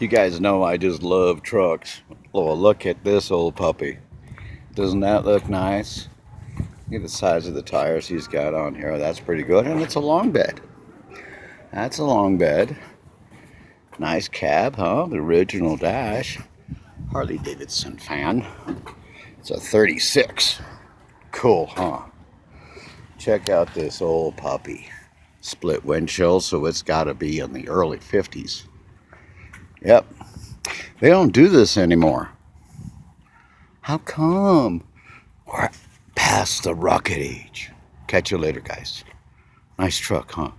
You guys know I just love trucks. Oh, look at this old puppy. Doesn't that look nice? Look at the size of the tires he's got on here. That's pretty good. And it's a long bed. That's a long bed. Nice cab, huh? The original dash. Harley Davidson fan. It's a 36. Cool, huh? Check out this old puppy. Split windshield, so it's got to be in the early 50s. Yep. They don't do this anymore. How come? We're past the rocket age. Catch you later, guys. Nice truck, huh?